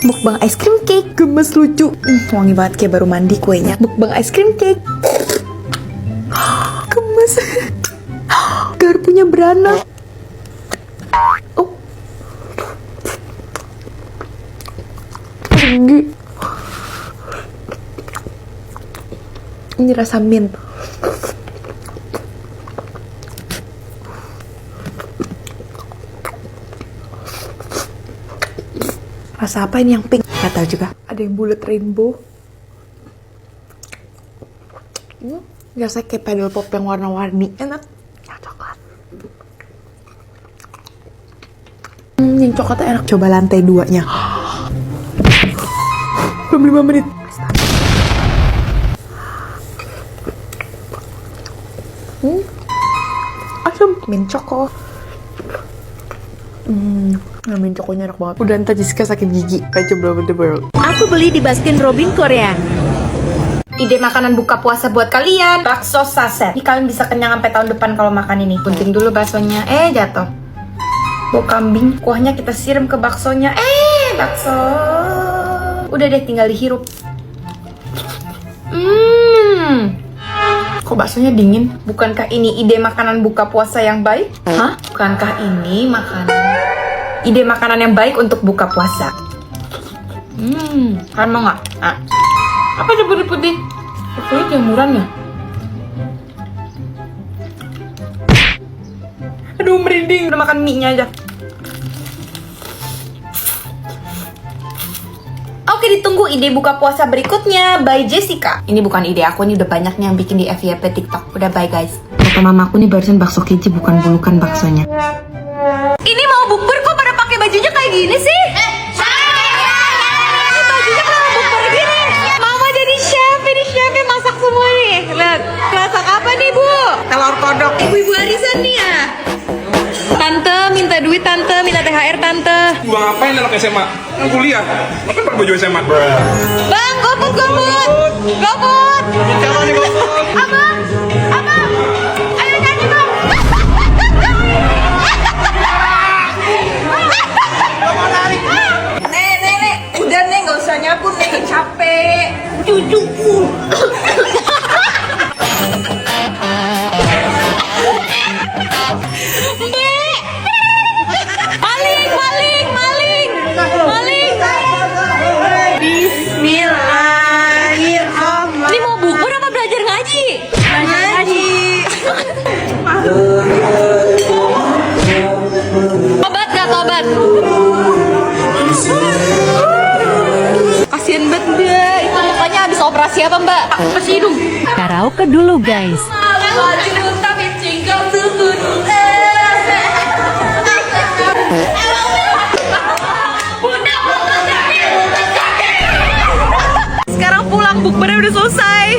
Mukbang es krim cake. Gemes lucu. Wangi banget kayak baru mandi kuenya. Mukbang es krim cake. Gemes. Garpunya beranak. Oh. Tinggi. Ini rasa mint. Rasa apa ini yang pink? Gak tahu juga. Ada yang bulat rainbow. Rasa kayak pedal pop yang warna-warni. Enak. Ya, coklat. Yang coklatnya enak. Coba lantai 2-nya. Belum 5 menit. Asam. Mint choco. Mint choconya enak banget. Udah ntar Jessica sakit gigi. Ayo coba the world. Aku beli di Baskin Robin Korea. Ide makanan buka puasa buat kalian, bakso saset. Ini kalian bisa kenyang sampai tahun depan kalau makan ini. Gunting dulu baksonya, jatuh. Bau kambing, kuahnya kita siram ke baksonya. Bakso. Udah deh, tinggal dihirup. Kok baksonya dingin? Bukankah ini ide makanan buka puasa yang baik? Hah? Bukankah ini ide makanan yang baik untuk buka puasa? Kalian mau nggak? Apa ada putih-putih? Kulit jemuran ya? Aduh merinding, udah makan mie-nya aja. Oke, ditunggu ide buka puasa berikutnya by Jessica. Ini bukan ide aku, ini udah banyak nih yang bikin di FYP TikTok. Udah bye guys. Kata mamaku nih barusan bakso keji bukan bulukan baksonya. Ini mau bukber kok pada pakai bajunya kayak gini sih? Lihat, masak apa nih Bu? Telur kodok. Ibu-ibu arisan nih ya. Tante minta duit, tante minta THR tante. Gua ngapain anak SMA? Kan kuliah. Ngapain pakai baju SMA? Bang, goput. Siapa nih goput? Abang. Ayo nyanyi dong. Nek. Udah nih, nggak usah nyapu nih, capek. Cucuku. Maling. Bismillahirrahmanirrahim. Ini mau bukber apa belajar ngaji? Ngaji. Tobat gak tobat? Kasian banget Mbak. Itu mukanya habis operasi apa Mbak? Masih hidung. Karaoke dulu guys. Sekarang pulang, bukbernya udah selesai.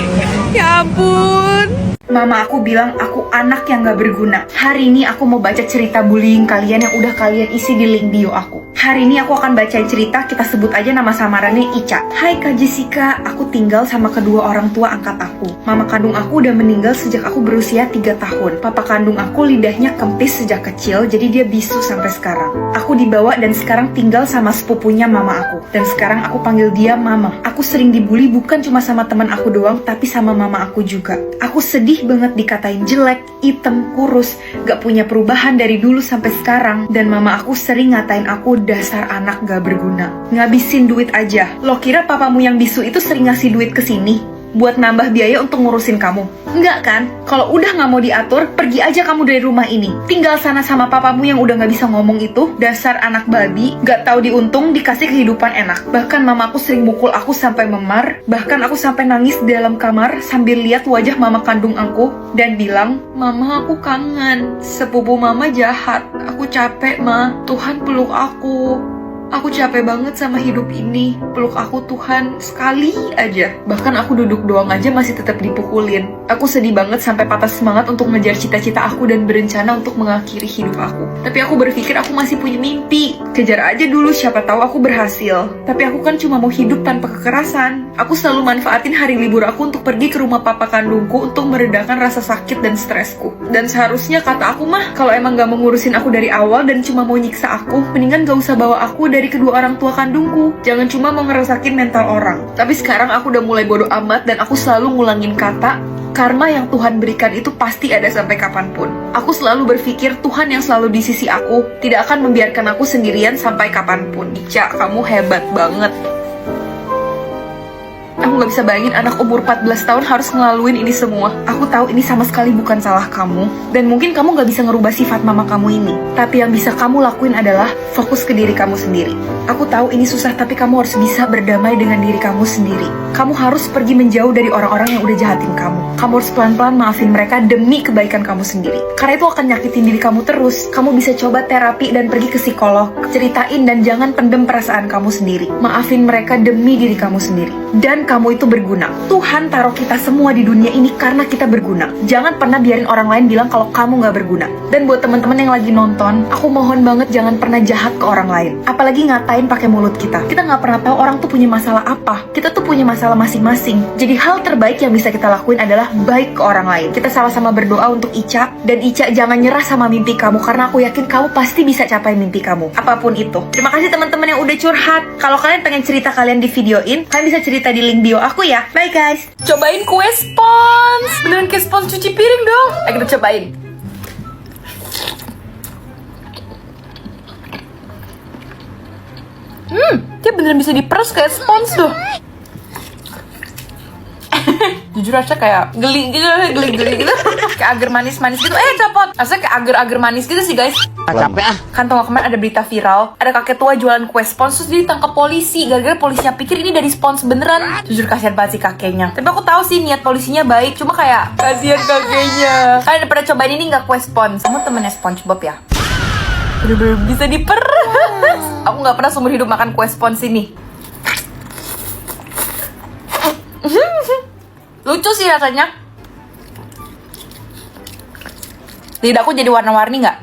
Ya ampun. Mama aku bilang aku anak yang gak berguna. Hari ini aku mau baca cerita bullying kalian yang udah kalian isi di link bio aku. Hari ini aku akan bacain cerita, kita sebut aja nama samarannya Ica. Hai Kak Jessica, aku tinggal sama kedua orang tua angkat aku. Mama kandung aku udah meninggal sejak aku berusia 3 tahun. Papa kandung aku lidahnya kempis sejak kecil, jadi dia bisu sampai sekarang. Aku dibawa dan sekarang tinggal sama sepupunya mama aku. Dan sekarang aku panggil dia mama. Aku sering dibully bukan cuma sama teman aku doang, tapi sama mama aku juga. Aku sedih banget dikatain jelek, item, kurus, gak punya perubahan dari dulu sampai sekarang. Dan mama aku sering ngatain aku dasar anak gak berguna. Ngabisin duit aja. Lo kira papamu yang bisu itu sering ngasih duit ke sini buat nambah biaya untuk ngurusin kamu? Enggak kan? Kalau udah gak mau diatur, pergi aja kamu dari rumah ini. Tinggal sana sama papamu yang udah gak bisa ngomong itu. Dasar anak babi, gak tahu diuntung dikasih kehidupan enak. Bahkan mamaku sering mukul aku sampai memar. Bahkan aku sampai nangis di dalam kamar sambil lihat wajah mama kandung aku dan bilang, "Mama, aku kangen. Sepupu mama jahat. Aku capek, Ma. Tuhan peluk aku. Aku capek banget sama hidup ini. Peluk aku Tuhan sekali aja." Bahkan aku duduk doang aja masih tetap dipukulin. Aku sedih banget sampai patah semangat untuk ngejar cita-cita aku dan berencana untuk mengakhiri hidup aku. Tapi aku berpikir aku masih punya mimpi. Kejar aja dulu, siapa tahu aku berhasil. Tapi aku kan cuma mau hidup tanpa kekerasan. Aku selalu manfaatin hari libur aku untuk pergi ke rumah papa kandungku untuk meredakan rasa sakit dan stresku. Dan seharusnya kata aku mah, kalau emang gak mau ngurusin aku dari awal dan cuma mau nyiksa aku, mendingan gak usah bawa aku dari dari kedua orang tua kandungku. Jangan cuma mau ngerusakin mental orang. Tapi sekarang aku udah mulai bodo amat dan aku selalu ngulangin kata, karma yang Tuhan berikan itu pasti ada sampai kapanpun. Aku selalu berpikir Tuhan yang selalu di sisi aku tidak akan membiarkan aku sendirian sampai kapanpun. Ica, kamu hebat banget. Aku gak bisa bayangin anak umur 14 tahun harus ngelaluin ini semua. Aku tahu ini sama sekali bukan salah kamu. Dan mungkin kamu gak bisa ngerubah sifat mama kamu ini. Tapi yang bisa kamu lakuin adalah fokus ke diri kamu sendiri. Aku tahu ini susah, tapi kamu harus bisa berdamai dengan diri kamu sendiri. Kamu harus pergi menjauh dari orang-orang yang udah jahatin kamu. Kamu harus pelan-pelan maafin mereka demi kebaikan kamu sendiri. Karena itu akan nyakitin diri kamu terus. Kamu bisa coba terapi dan pergi ke psikolog. Ceritain dan jangan pendem perasaan kamu sendiri. Maafin mereka demi diri kamu sendiri. Dan kamu itu berguna. Tuhan taruh kita semua di dunia ini karena kita berguna. Jangan pernah biarin orang lain bilang kalau kamu gak berguna. Dan buat teman-teman yang lagi nonton, aku mohon banget jangan pernah jahat ke orang lain. Apalagi ngatain pakai mulut kita. Kita gak pernah tahu orang tuh punya masalah apa. Kita tuh punya masalah masing-masing. Jadi hal terbaik yang bisa kita lakuin adalah baik ke orang lain. Kita sama-sama berdoa untuk Ica. Dan Ica jangan nyerah sama mimpi kamu, karena aku yakin kamu pasti bisa capai mimpi kamu. Apapun itu. Terima kasih teman-teman yang udah curhat. Kalau kalian pengen cerita kalian di videoin, kalian bisa cerita di link bio aku ya. Bye guys. Cobain kue spons. Beneran kayak spons cuci piring dong. Ayo kita cobain. Dia beneran bisa diperes kayak spons tuh. Jujur aja kayak geli gitu. Kayak agar manis-manis gitu. Copot. Rasanya kayak agar manis gitu sih guys. Capek ah. Kan tau gak, kemarin ada berita viral, ada kakek tua jualan kue spons terus dia ditangkap polisi. Gara-gara polisinya pikir ini dari spons beneran. Jujur kasihan banget sih kakeknya. Tapi aku tahu sih niat polisinya baik, cuma kayak kasihan kakeknya. Kalian udah pernah cobain ini gak kue spons? Kamu temennya SpongeBob ya? Bener-bener bisa diperes. Aku gak pernah seumur hidup makan kue spons ini. Lucu sih rasanya. Lidahku jadi warna-warni gak?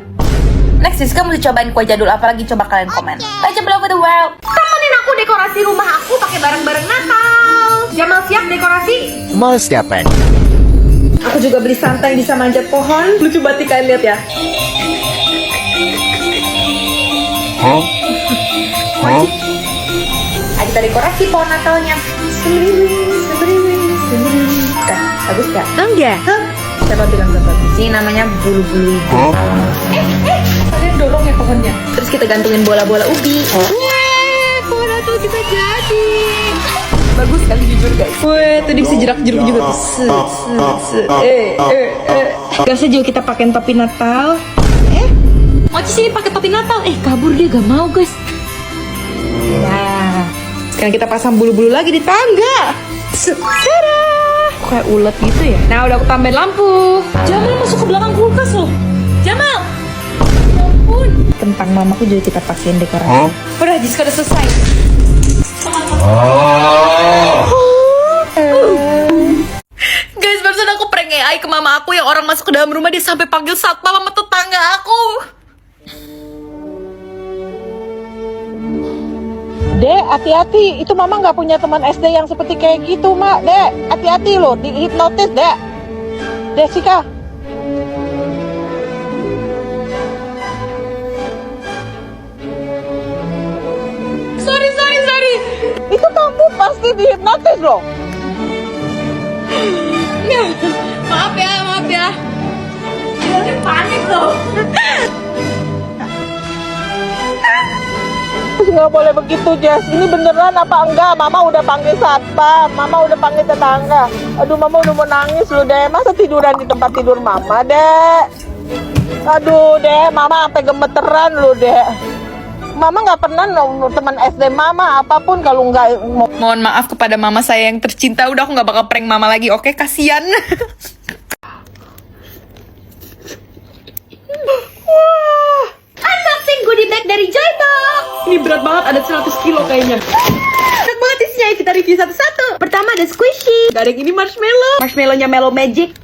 Next, Siska mesti cobain kue jadul apa lagi, coba kalian komen. Bye below for the world. Temenin aku dekorasi rumah aku pakai barang-barang Natal. Jamal siap dekorasi? Mau siapa? Aku juga beli santai bisa manjat pohon. Lucu banget nih, kalian lihat ya. Ayo kita dekorasi pohon Natalnya. Bagus gak? Enggak. Siapa bilang gak bagus? Ini namanya bulu-bulu ibu. Kalian dorong ya pohonnya. Terus kita gantungin bola-bola ubi. Pohon Natal kita jadi. Bagus kan jujur guys. Wih, tuh dia bisa jerak-jeruk juga tuh. Gasnya juga kita pakein topi Natal. Mochi sini pakai topi Natal. Kabur dia, gak mau guys. Nah, sekarang kita pasang bulu-bulu lagi di tangga. Tada! Kayak ulet gitu ya. Nah, udah aku tambahin lampu. Jamal masuk ke belakang kulkas loh. Jamal. Ya ampun. Tentang mamaku juga kita pakein dekorasi. Udah, Jiska udah selesai. Guys, barusan aku prank AI ke mama aku yang orang masuk ke dalam rumah, dia sampai panggil satpam sama tetangga aku. Dek, hati-hati. Itu mama nggak punya teman SD yang seperti kayak gitu, Mak. Dek, hati-hati loh. Dihipnotis, Dek. Jessica. Sorry. Itu kamu pasti dihipnotis loh. Maaf ya. Dia panik loh. Nggak boleh begitu, Jess. Ini beneran apa enggak? Mama udah panggil satpam, mama udah panggil tetangga. Aduh, mama udah mau nangis loh, Dek. Masa tiduran di tempat tidur mama, Dek? Aduh, Dek, mama sampai gemeteran loh, Dek. Mama nggak pernah teman SD mama apapun kalau nggak. Mohon maaf kepada mama saya yang tercinta. Udah, aku nggak bakal prank mama lagi, oke? Kasian. Unboxing goodie bag dari Joybox. Ini berat banget, ada 100 kilo kayaknya. Enak banget isinya, kita review satu-satu. Pertama ada squishy. Gak ada yang ini marshmallow. Marshmallownya Mellow Magic.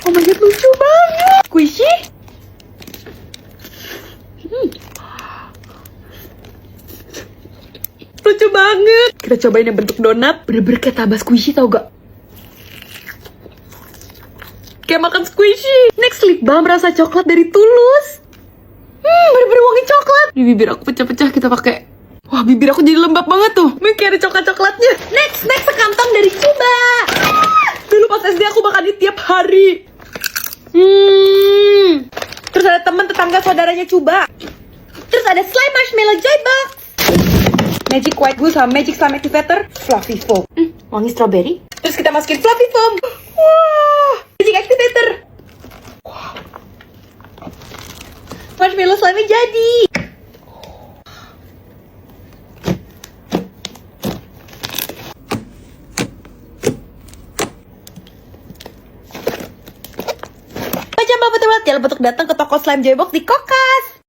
Oh my god, lucu banget. Squishy. Lucu banget. Kita cobain yang bentuk donat. Bener-bener kayak tabas squishy, tau gak? Kayak makan squishy. Next, lip balm rasa coklat dari Tulus. Bener-bener wangi coklat. Di bibir aku pecah-pecah, kita pakai Wah, bibir aku jadi lembab banget tuh. Kayak ada coklat-coklatnya. Next sekantong dari Cuba. Dulu pas SD aku makan ini tiap hari. Terus ada teman tetangga saudaranya Cuba. Terus ada slime marshmallow joy box. Magic white glue sama magic slime activator, fluffy foam. Wangi strawberry. Terus kita masukin fluffy foam. Wah, magic activator. Marshmallow slime jadi. Macam apa teman? Jangan lupa untuk datang ke toko slime Joybox di Kokas.